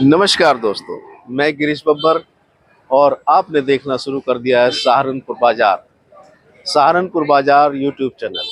नमस्कार दोस्तों, मैं गिरीश बब्बर और आपने देखना शुरू कर दिया है सहारनपुर बाजार। सहारनपुर बाजार यूट्यूब चैनल,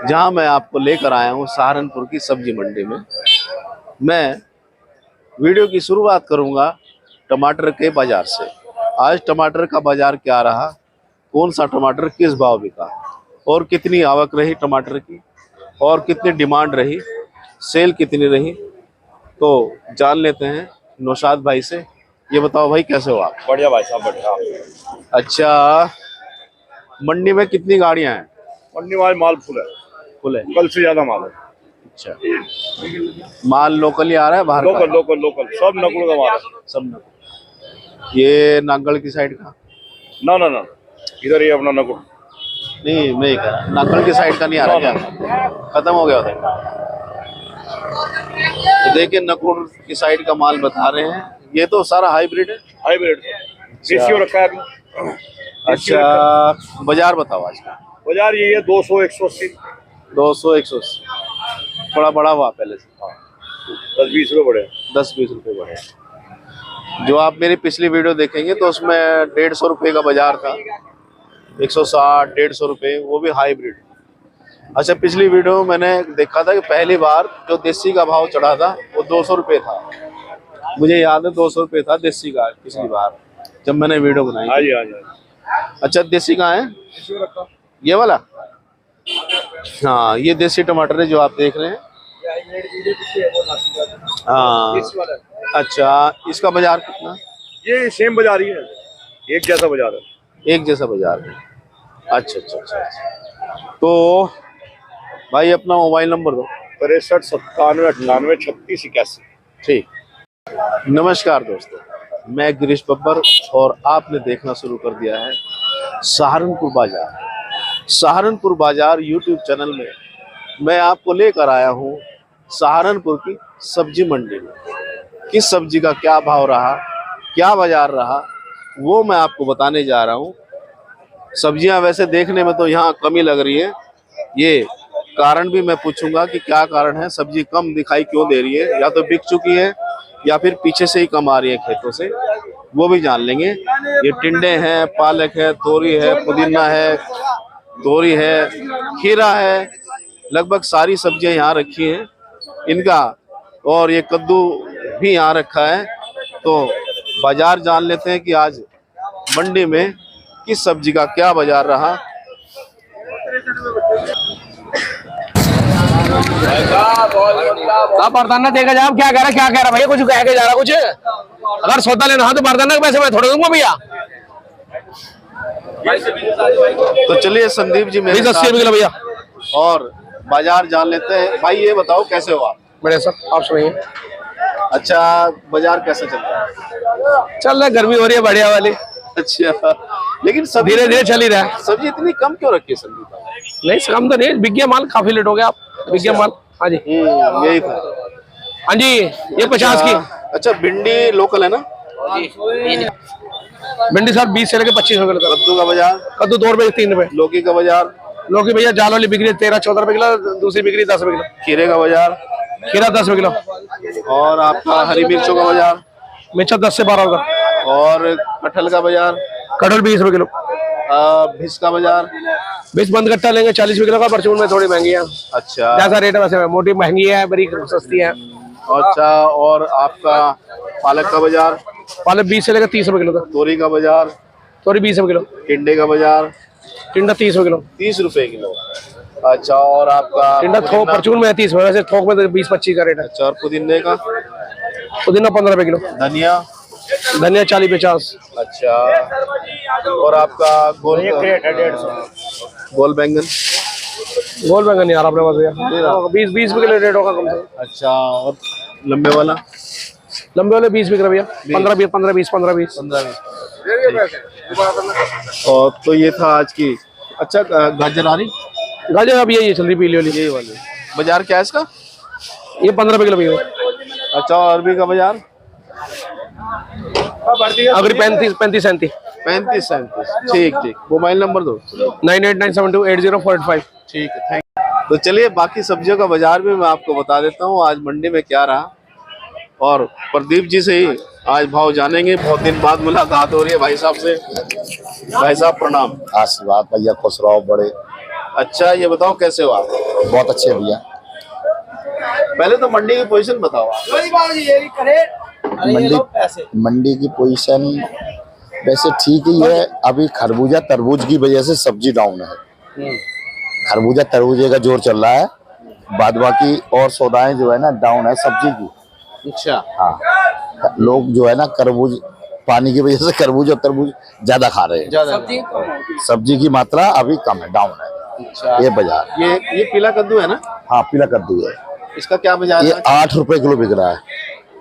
जहां मैं आपको लेकर आया हूं सहारनपुर की सब्जी मंडी में। मैं वीडियो की शुरुआत करूंगा टमाटर के बाजार से। आज टमाटर का बाजार क्या रहा, कौन सा टमाटर किस भाव बिका और कितनी आवक रही टमाटर की और कितनी डिमांड रही, सेल कितनी रही, तो जान लेते हैं नौशाद भाई से। ये बताओ भाई, कैसे हो आप? बढ़िया भाई साहब, बढ़िया। अच्छा, मंडी में कितनी गाड़ियां हैं? मंडी में माल फुल है। फुल है? कल से ज्यादा माल है। अच्छा, माल लोकल ही आ रहा है बाहर लोकल का? लोकल लोकल सब नकुल का माल है। सब नकुल। ये नागल की साइड का? ना ना ना, इधर ही अपना नकुल। नहीं, मैं कह रहा नागल की साइड का नहीं आ रहा क्या? खत्म हो गया उधर। तो देखिए, नकुल की साइड का माल बता रहे हैं। ये तो सारा हाइब्रिड है। हाइब्रिड देसी हो रखा है अभी। अच्छा, बाजार बताओ आज का। बाजार ये है 200 180 200 180 थोड़ा बड़ा हुआ पहले से। 10-20 रुपये बढ़े। 10-20 रुपये बढ़े। जो आप मेरी पिछली वीडियो देखेंगे तो उसमें 150 रुपये का बाजार था, 160-150 रुपये, वो भी हाइब्रिड। अच्छा, पिछली वीडियो में मैंने देखा था कि पहली बार जो देसी का भाव चढ़ा था वो 200 रुपये था। मुझे याद है 200 रुपये था देसी का पिछली बार जब मैंने वीडियो बनाई। हाँ जी, हाँ जी। अच्छा, देसी कहाँ है? ये वाला? हाँ, ये देसी टमाटर है जो आप देख रहे हैं। हाँ। अच्छा, इसका बाजार कितना? ये सेम बाजार ही है, एक जैसा बाजार है। एक जैसा बाजार है। अच्छा अच्छा अच्छा अच्छा। तो भाई अपना मोबाइल नंबर दो। 63 97 98 36 81। ठीक। नमस्कार दोस्तों, मैं गिरीश बब्बर और आपने देखना शुरू कर दिया है सहारनपुर बाजार। सहारनपुर बाजार यूट्यूब चैनल में मैं आपको लेकर आया हूँ सहारनपुर की सब्जी मंडी में। किस सब्जी का क्या भाव रहा, क्या बाजार रहा, वो मैं आपको बताने जा रहा हूँ। सब्जियां वैसे देखने में तो यहाँ कम ही लग रही है। ये कारण भी मैं पूछूंगा कि क्या कारण है, सब्जी कम दिखाई क्यों दे रही है, या तो बिक चुकी है या फिर पीछे से ही कम आ रही है खेतों से, वो भी जान लेंगे। ये टिंडे हैं, पालक है, तोरी है, पुदीना है, तोरी है, खीरा है, लगभग सारी सब्जियां यहाँ रखी हैं इनका। और ये कद्दू भी यहाँ रखा है। तो बाजार जान लेते हैं कि आज मंडी में किस सब्जी का क्या बाजार रहा। बरदाना देगा जाओ, क्या कह रहा भैया, कुछ कह के जा रहा कुछ। अगर सौदा लेना हो तो बरदाना के पैसे मैं थोड़े दूंगा भैया। तो चलिए संदीप जी मेरे 80 रुपये किलो भैया। और बाजार जान लेते हैं। भाई ये बताओ, कैसे हो आप? बड़े सर, आप सुनाइए। अच्छा, बाजार कैसा चल रहा है? चल रहा है, गर्मी हो रही है बढ़िया वाली। अच्छा, लेकिन सब्जी धीरे धीरे चल ही रहा है। सब्जी इतनी कम क्यों रखी है संदीप भाई? नहीं, कम तो नहीं, बिक गया माल, काफी लेट हो गया। आप बिक गया माल। हाँ जी, यही था। हाँ जी, ये 50 की। अच्छा, भिंडी लोकल है ना? भिंडी सर 20 से लेकर 25 रुपए किलो। कद्दू का बाजार? कद्दू 2 रुपए 3 रुपए। लौकी का बाजार? लौकी भैया जाल वाली बिक्री 13-14 रुपए किलो, दूसरी बिक्री 10 रुपए किलो। खीरे का बाजार? खीरा 10 रुपए किलो। और आपका हरी मिर्चों का बाजार? मिर्चा 10 से 12 रुपए। और कटहल का बाजार? कटहल 20 रुपए किलो। भिस का बाजार? बीस बंद कट्टा लेंगे 40 रुपए किलो का, परचून में थोड़ी महंगी है। अच्छा, जैसा रेट है वैसे, मोटी महंगी है, बड़ी सस्ती है। अच्छा। और आपका पालक का बाजार? पालक 20 से लेकर 30 रुपए किलो तक। तोरी का बाजार? तोरी 20 रुपए किलो। टिंडे का बाजार? टिंडा 30 रुपए किलो। 30 रुपए किलो। अच्छा, और आपका टिंडा थोक परचून में 30 रुपए, वैसे थोक में तो 20-25 का रेट है। अच्छा, और पुदीने का? पुदीना 15 रुपए किलो। धनिया? धनिया 40-50। अच्छा, और आपका गोल गोल बैंगन? गोल बैंगन यार आपने बस भैया 20 रुपए किलो रेट होगा कम से कम। अच्छा, और लंबे वाला? लंबे वाले 20 बिक रहे भैया। 15-20 15-20 15-20 और तो ये था आज की। अच्छा, गाजर आ रही? गाजर अब यही चल रही, पीली वाली। यही वाली। बाजार क्या है इसका? ये 15 रुपए किलो भैया। अच्छा, और अरबी का बाजार? अगर 35-37। 35-37। ठीक ठीक। मोबाइल नंबर दो। 9897280485। ठीक है, थैंक यू। तो चलिए बाकी सब्जियों का बाजार भी मैं आपको बता देता हूँ आज मंडी में क्या रहा। और प्रदीप जी से ही आज भाव जानेंगे। बहुत दिन बाद मुलाकात हो रही है भाई साहब से। भाई साहब प्रणाम। आशीर्वाद भैया, खुश रहो बड़े। अच्छा ये बताओ कैसे हो आप? बहुत अच्छे भैया। पहले तो मंडी की पोजीशन बताओ आप। मंडी की पोजीशन वैसे ठीक ही है। अभी खरबूजा तरबूज की वजह से सब्जी डाउन है। खरबूजा तरबूजे का जोर चल रहा है, बाद बाकी और सौदाएं जो है ना डाउन है सब्जी की। अच्छा हाँ, लोग जो है ना तरबूज पानी की वजह से खरबूज और तरबूज ज्यादा खा रहे हैं। ज्यादा सब्जी की मात्रा अभी कम है, डाउन है। अच्छा ये बाजार, ये पीला कद्दू है ना? हाँ पीला कद्दू है। इसका क्या बाजार ये है? 8 रुपए किलो बिक रहा है।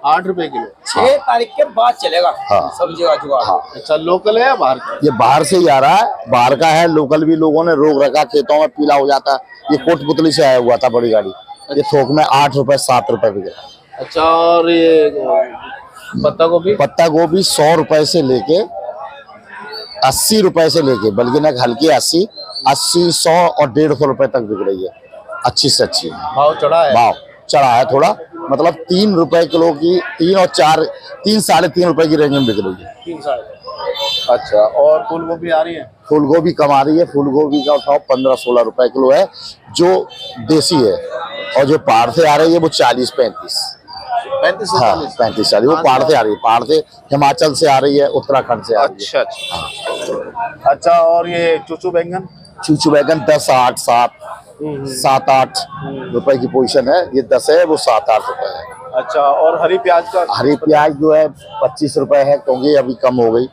8 रुपए किलो। 6 तारीख के बाद चलेगा। हाँ सब्जी का जुगाड़। हाँ, अच्छा लोकल है या बाहर का? ये बाहर से ही आ रहा है, बाहर का है। लोकल भी लोगों ने रोक रखा, खेतों में पीला हो जाता है। ये कोटपुतली से आया हुआ था बड़ी गाड़ी। ये थोक में 8 रुपए 7 रुपए बिक रहा है। अच्छा और ये पत्ता गोभी? पत्ता गोभी 100 रुपए से लेके 80 रुपए से लेके, बल्कि ना हल्की 80, 100 और 150 रुपए तक बिक रही है। अच्छी से अच्छी भाव चढ़ा है? भाव चढ़ा है थोड़ा, मतलब 3 रुपए किलो की, 3 और 4, 3 साढ़े 3 रुपए की रेंज में बिक रही है। 3 साढ़े। अच्छा और फूल गोभी आ रही है? फूल गोभी कम आ रही है। फूल गोभी का भाव 15-16 रुपए किलो है जो देसी है, और जो पहाड़ से आ रही है वो 40-35। 35-40 वो पहाड़ से आ रही है। पहाड़ से हिमाचल से आ रही है, उत्तराखंड से आ रही है। अच्छा अच्छा। अच्छा और ये चूचू बैंगन? चूचू बैगन 10, 8, 7-8 रुपए की पोजीशन है। ये 10 है, वो 7-8 रुपए है। अच्छा और हरी प्याज का? हरी प्याज जो है 25 रुपए है, क्योंकि अभी कम हो गई।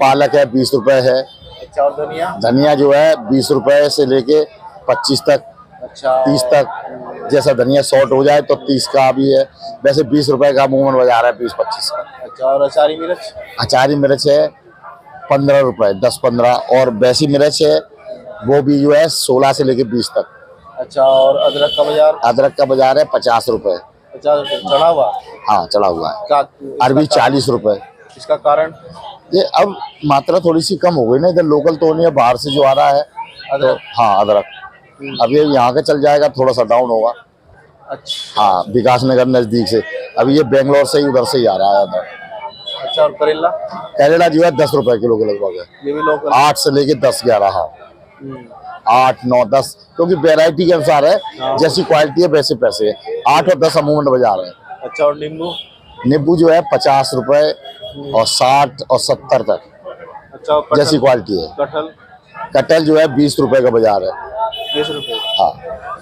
पालक है 20 रुपए है। अच्छा और धनिया? धनिया जो है 20 रुपए से लेके 25 तक, अच्छा 30 तक। जैसा धनिया शॉर्ट हो जाए तो 30 का भी है। वैसे 20 रुपए का मूंगन बाजार है, 20-25 का। अच्छा और अचारी मिर्च? अचारी मिर्च है 15 रुपए, 10-15। और वैसी मिर्च है वो भी जो है 16 से लेके 20 तक। अच्छा और अदरक का बाजार? अदरक का बाजार है 50 रुपए। 50 रुपए चढ़ा हुआ? हाँ चढ़ा हुआ है। क्या अरबी 40 रुपए। इसका कारण? ये अब मात्रा थोड़ी सी कम हो गई ना, इधर लोकल तो नहीं है, बाहर से जो आ रहा है। अदरक? तो हाँ अदरक अब ये यहाँ का चल जाएगा, थोड़ा सा डाउन होगा। अच्छा। हाँ विकास नगर नजदीक से, अभी ये बेंगलोर से ही उधर से ही आ रहा है अदरक। अच्छा और करेला? करेला जो है 10 रुपए किलो के लगभग है। ये भी लोकल? 8 से लेके 10-11। हाँ 8, 9, 10, क्योंकि वेराइटी के अनुसार है, जैसी क्वालिटी है वैसे पैसे है। 8 और 10 अमूमन बाजार है। अच्छा और नींबू? नींबू जो है 50 रुपए और 60 और 70 तक, अच्छा और जैसी क्वालिटी है। कटहल? कटहल जो है 20 रुपए का बाजार है। 20 रुपए? हाँ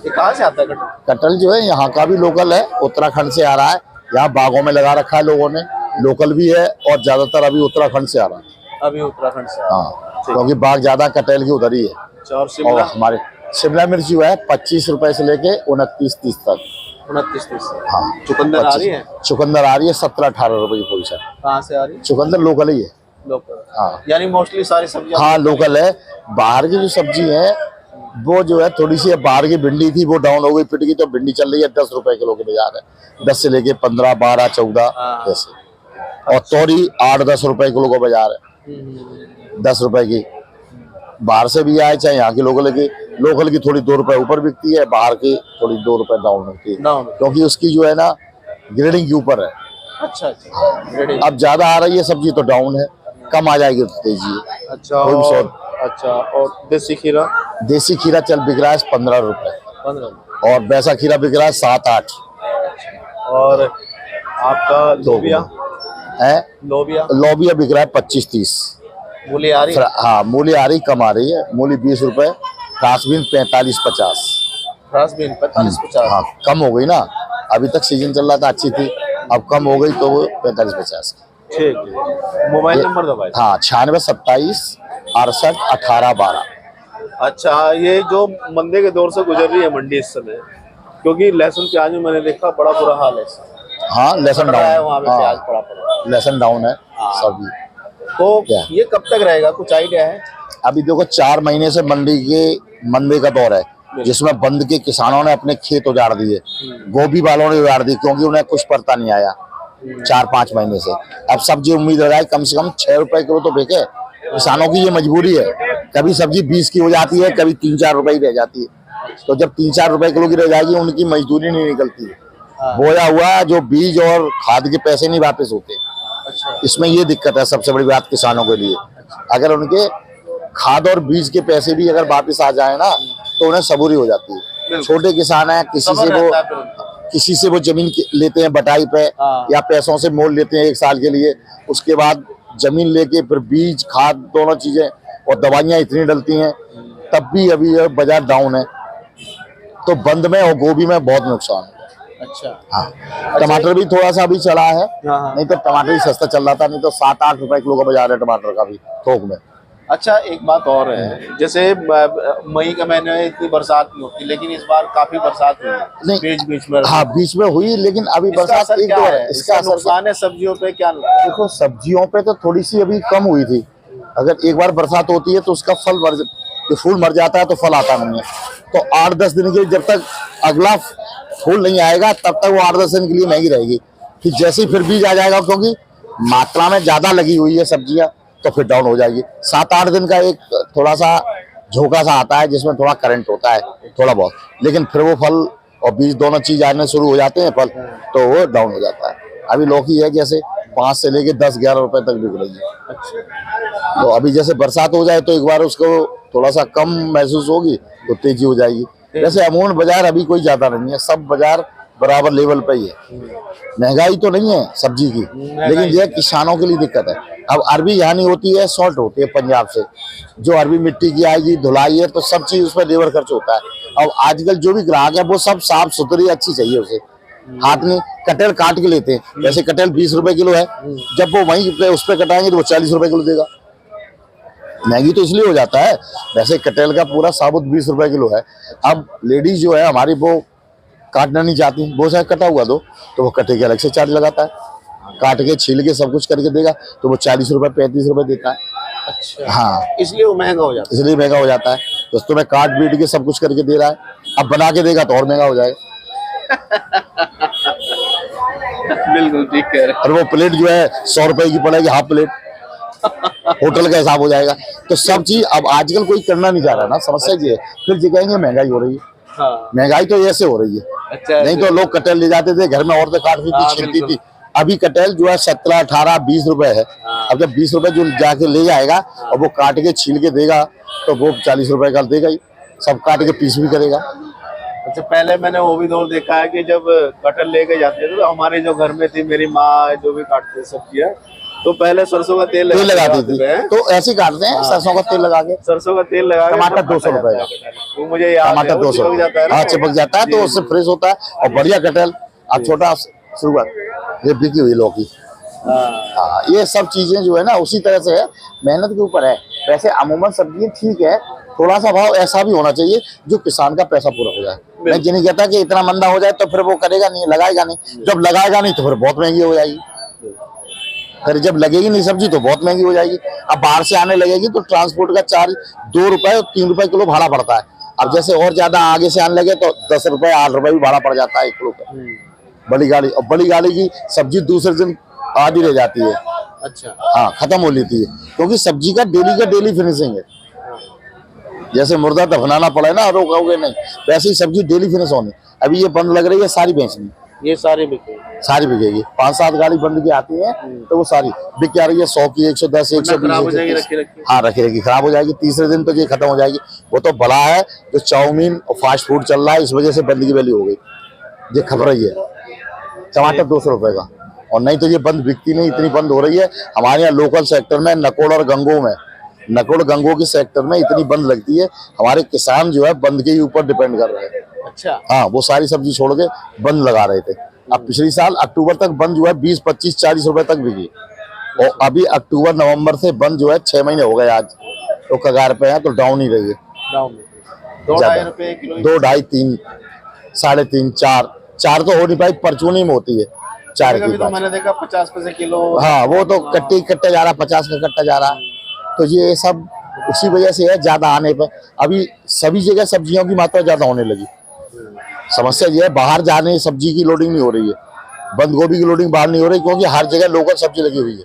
ये कहाँ से आता है कटहल? कटहल जो है यहाँ का भी लोकल है, उत्तराखंड से आ रहा है। यहाँ बागों में लगा रखा है लोगों ने, लोकल भी है, और ज्यादातर अभी उत्तराखंड से आ रहा है। अभी उत्तराखंड से? हाँ क्योंकि बाग ज्यादा कटहल की उधर ही है। अच्छा और और शिमला? हमारे शिमला मिर्च जो है 25 रुपए से लेके 29-30 तक। 29-30? हाँ चुकंदर आ रही है? चुकंदर आ रही है 17-18 रुपए की पोजीशन। कहाँ से आ रही है? चुकंदर लोकल ही है। लोकल? हाँ यानी मोस्टली सारी सब्जियां? हाँ लोकल है। बाहर की जो सब्जी है वो जो है थोड़ी सी, बाहर की भिंडी थी वो डाउन हो गई, पिट गई, तो भिंडी चल रही है 10 रुपए किलो के बाजार है। 10 से लेके 15, 12, 14 ऐसे। और तोरी 8-10 रुपए किलो का बाजार है। 10 रुपए की बाहर से भी आए, चाहे यहाँ की लोकल की। लोकल की थोड़ी 2 रुपए ऊपर बिकती है, बाहर की थोड़ी 2 रुपए डाउन होती है, डाउन? क्योंकि उसकी जो है ना ग्रेडिंग के ऊपर है। अच्छा अच्छा। रेडी? अब ज्यादा आ रही है सब्जी तो डाउन है, कम आ जाएगी तो तेजी है। अच्छा कोई भी और शॉर्ट। अच्छा और देसी खीरा? देसी खीरा चल बिक रहा है 15 रुपए, 15? और वैसा खीरा बिक रहा है 7-8। और आपका लोबिया? है लोबिया? लोबिया बिक रहा है 25-30। मूली आ रही है? हाँ मूली आ रही, कम आ रही है। मूली 20 रुपए, फ्रांसबीन 45-50। फ्रांसबीन 45-50? हाँ कम हो गई ना, अभी तक सीजन चल रहा था अच्छी थी, अब कम हो गई तो वो 45-50। ठीक है। मोबाइल नंबर दो भाई। हाँ 96 27 68 18 12। अच्छा ये जो मंदे के दौर से गुजर रही है मंडी इस समय, क्योंकि लहसुन प्याज में मैंने देखा बड़ा बुरा हाल है। हाँ लहसुन पड़ रहा है वहाँ डाउन। पे प्याज हाँ पड़ा। लहसुन डाउन है सभी। तो क्या? ये कब तक रहेगा, कुछ आइडिया है? अभी देखो 4 महीने से मंदी का दौर है, जिसमें बंद के किसानों ने अपने खेत उजाड़ दिए, गोभी वालों ने उजाड़ दी, क्योंकि उन्हें कुछ पड़ता नहीं आया 4-5 महीने से। अब सब्जी उम्मीद लगाई कम से कम 6 रुपए किलो तो बिके। किसानों की ये मजबूरी है, कभी सब्जी 20 की हो जाती है, कभी 3-4 रुपए ही रह जाती है। तो जब 3-4 रुपए किलो की रह जाएगी, उनकी मजदूरी नहीं निकलती है। बोया हुआ जो बीज और खाद के पैसे नहीं वापस होते। अच्छा। इसमें ये दिक्कत है सबसे बड़ी बात किसानों के लिए। अगर उनके खाद और बीज के पैसे भी अगर वापस आ जाए ना तो उन्हें सबूरी हो जाती है। छोटे किसान है, किसी से वो जमीन लेते हैं बटाई पे या पैसों से मोल लेते हैं 1 साल के लिए, उसके बाद जमीन लेके फिर बीज खाद दोनों चीजें और दवाइयां इतनी डलती हैं, तब भी अभी ये बाजार डाउन है। तो बंद में और गोभी में बहुत नुकसान है। अच्छा। हाँ, टमाटर भी थोड़ा सा अभी चला है, नहीं तो टमाटर ही सस्ता चल रहा था, नहीं तो 7-8 रुपए किलो का बाजार है टमाटर का भी थोक में। अच्छा, एक बात और है, जैसे मई के महीने में इतनी बरसात नहीं होती, लेकिन इस बार काफी बरसात हुई है। नहीं, बीच में हाँ बीच में हुई, लेकिन अभी बरसात एक दो है। इसका नुकसान है सब्जियों पे क्या नुकसान? देखो सब्जियों पे तो थोड़ी सी अभी कम हुई थी। अगर एक बार बरसात होती है तो उसका फूल मर जाता है तो फल आता नहीं है। तो 8-10 दिन के जब तक अगला फूल नहीं आएगा तब तक वो 8-10 दिन के लिए महंगी रहेगी। फिर जैसे ही फिर बीज आ जाएगा, क्योंकि मात्रा में ज्यादा लगी हुई है सब्जियां, तो फिर डाउन हो जाएगी। 7-8 दिन का एक थोड़ा सा झोंका सा आता है जिसमें थोड़ा करंट होता है थोड़ा बहुत, लेकिन फिर वो फल और बीज दोनों चीज आने शुरू हो जाते हैं फल, तो वो डाउन हो जाता है। अभी लौकी है जैसे 5 से लेके 10-11 रुपए तक बिक रही है। अच्छा। तो अभी जैसे बरसात हो जाए तो एक बार उसको थोड़ा सा कम महसूस होगी तो तेजी हो जाएगी। जैसे अमूमन बाजार अभी कोई ज्यादा नहीं है, सब बाजार बराबर लेवल पे ही है। महंगाई तो नहीं है सब्जी की, लेकिन यह किसानों के लिए दिक्कत है। अब अरबी यहाँ नहीं होती है, सॉल्ट होती है पंजाब से, जो अरबी मिट्टी की आएगी धुलाई है तो सब चीज उसमें लेबर खर्च होता है। अब आजकल जो भी ग्राहक है वो सब साफ सुथरी अच्छी चाहिए उसे, हाथ में कटहल काट के लेते हैं। जैसे कटहल 20 रुपए किलो है, जब वो वहीं पे उस पे कटाएंगे तो वो 40 रुपए किलो देगा। महंगी तो इसलिए हो जाता है, वैसे कटहल का पूरा साबुत 20 रुपए किलो है। अब लेडीज जो है हमारी वो काटना नहीं चाहती, वो चाहे कटा हुआ दो तो वो कटे के अलग से चार्ज लगाता है, काट के छील के सब कुछ करके देगा तो वो 40 रुपए 35 रुपए देता है। अच्छा। हाँ, इसलिए वो महंगा हो जाता है। इसलिए महंगा हो जाता है। दोस्तों में काट बीट के सब कुछ करके दे रहा है, अब बना के देगा तो और महंगा हो जाएगा। बिल्कुल ठीक कह रहे हैं। और वो प्लेट जो है 100 रुपए की पड़ेगी, हाफ प्लेट होटल का हिसाब हो जाएगा। तो सब चीज अब आजकल कोई करना नहीं चाह रहा ना, समस्या ये है। फिर जी कहेंगे महंगाई हो रही है। हाँ। महंगाई तो ऐसे हो रही है। अच्छा। नहीं तो लोग कटहल ले जाते थे, घर में औरतें काटती थी, छीलती थी। अभी कटहल जो है 17, 18, 20 रुपए है। अब जब 20 रुपए जो जाके ले जाएगा और वो काट के छील के देगा तो वो 40 रुपए का देगा ही, सब काट के पीस भी करेगा। अच्छा, पहले मैंने वो भी दौर देखा है कि जब कटहल लेके जाते थे तो हमारे जो घर में थी मेरी माँ जो भी काटते सब्जियां, तो पहले सरसों का तेल लगाती थी, तो ऐसे ही काटते हैं। सरसों का तेल लगा के, सरसों का तेल लगा के। टमाटर 200 रुपए का, वो मुझे याद है, टमाटर 200 चिपक जाता है ना, हाँ चिपक जाता है तो उससे फ्रेश होता है और बढ़िया कटहल। अब छोटा शुरुआत ये बिकी हुई लौकी, हाँ ये सब चीजें जो है ना उसी तरह से है, मेहनत के ऊपर है। वैसे अमूमन सब्जी ठीक है, थोड़ा सा भाव ऐसा भी होना चाहिए जो किसान का पैसा पूरा हो जाए। मैं ये नहीं कहता कि इतना मंदा हो जाए तो फिर वो करेगा नहीं, लगाएगा नहीं। जब लगाएगा नहीं तो फिर बहुत महंगी हो जाएगी, फिर जब लगेगी नहीं सब्जी तो बहुत महंगी हो जाएगी। अब बाहर से आने लगेगी तो ट्रांसपोर्ट का चार्ज 2 रुपए और 3 रुपए किलो भाड़ा पड़ता है। अब जैसे और ज्यादा आगे से आने लगे तो 10 रुपए 8 रुपए भी भाड़ा पड़ जाता है 1 किलो का, बड़ी गाड़ी। और बड़ी गाड़ी की सब्जी दूसरे दिन आधी रह जाती है। अच्छा। हाँ, खत्म हो लेती है, क्योंकि सब्जी का डेली फिनिशिंग है। जैसे मुर्दा दफनाना पड़े ना, रोकोगे नहीं, वैसे ही सब्जी डेली फिनिश होनी। अभी ये बंद लग रही है, सारी बेचनी, ये सारी बिकेगी, सारी बिकेगी। 5-7 गाड़ी बंद की आती है तो वो सारी बिक जा रही है। 100 की 110 120, हाँ रखी खराब हो जाएगी। तीसरे दिन तो ये खत्म हो जाएगी। वो तो भला है जो चाउमीन और फास्ट फूड चल रहा है, इस वजह से बंद की वैल्यू हो गई, ये खबर रही है। टमाटर 200 रुपए का, और नहीं तो ये बंद बिकती नहीं, इतनी बंद हो रही है। हमारे यहाँ लोकल सेक्टर में नकोड़ और गंगो में, नकोड़ गंगो के सेक्टर में इतनी बंद लगती है। हमारे किसान जो है बंद के ऊपर डिपेंड कर रहे हैं। अच्छा। हाँ, वो सारी सब्जी छोड़ के बंद लगा रहे थे। अब पिछली साल अक्टूबर तक बंद जो है 20, 25, 40 रुपए तक बिकी, और अभी अक्टूबर नवंबर से बंद जो है 6 महीने हो गए आज, तो कगार पे है, तो डाउन ही रही है। 2-2.5 रुपए किलो, 2, 2.5, 3, 3.5, 4 तो हो नहीं पाई, परचूनी में होती है 4 की। तो मैंने देखा 50 पैसे किलो। हाँ, वो तो कट्टा जा रहा, 50 का कट्टा जा रहा। तो ये सब उसी वजह से है, ज्यादा आने पर अभी सभी जगह सब्जियों की मात्रा ज्यादा होने लगी। समस्या ये है, बाहर जाने सब्जी की लोडिंग नहीं हो रही है, बंद गोभी की लोडिंग बाहर नहीं हो रही, क्योंकि हर जगह लोकल सब्जी लगी हुई है।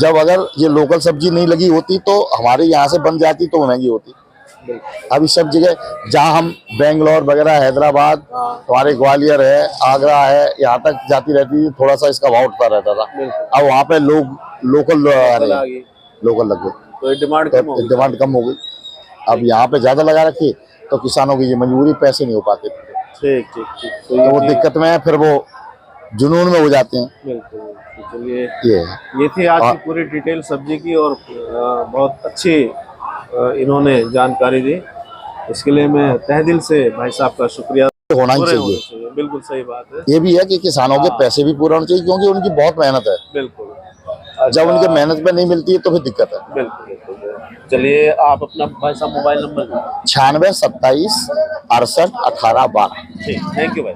जब अगर ये लोकल सब्जी नहीं लगी होती तो हमारे यहाँ से बन जाती तो महंगी होती। अभी सब जगह जहाँ हम बेंगलोर वगैरह, हैदराबाद, हमारे ग्वालियर है, आगरा है, यहाँ तक जाती रहती थी, थोड़ा सा इसका भाव उठता रहता था। अब वहाँ पे लोग लोकल लोकल लग गए, तो डिमांड कम हो गई। डिमांड कम हो गई। अब यहाँ पे ज्यादा लगा रखी तो किसानों की ये मजबूरी, पैसे नहीं हो पाते, ठीक ठीक ठीक। तो वो दिक्कत में है, फिर वो जुनून में हो जाते हैं। बिल्कुल। चलिए, ये है। ये थी आज की पूरी डिटेल सब्जी की, और बहुत अच्छी इन्होंने जानकारी दी। इसके लिए मैं तहे दिल से भाई साहब का शुक्रिया। होना ही पूरे चाहिए। होने चाहिए, बिल्कुल सही बात है। ये भी है कि किसानों के पैसे भी पूरे होने चाहिए, क्योंकि उनकी बहुत मेहनत है। बिल्कुल। जब उनके मेहनत पे नहीं मिलती है तो फिर दिक्कत है। बिल्कुल बिल्कुल। चलिए, आप अपना भाई साहब मोबाइल नंबर 96 27 68 18 12। ठीक, थैंक यू भाई।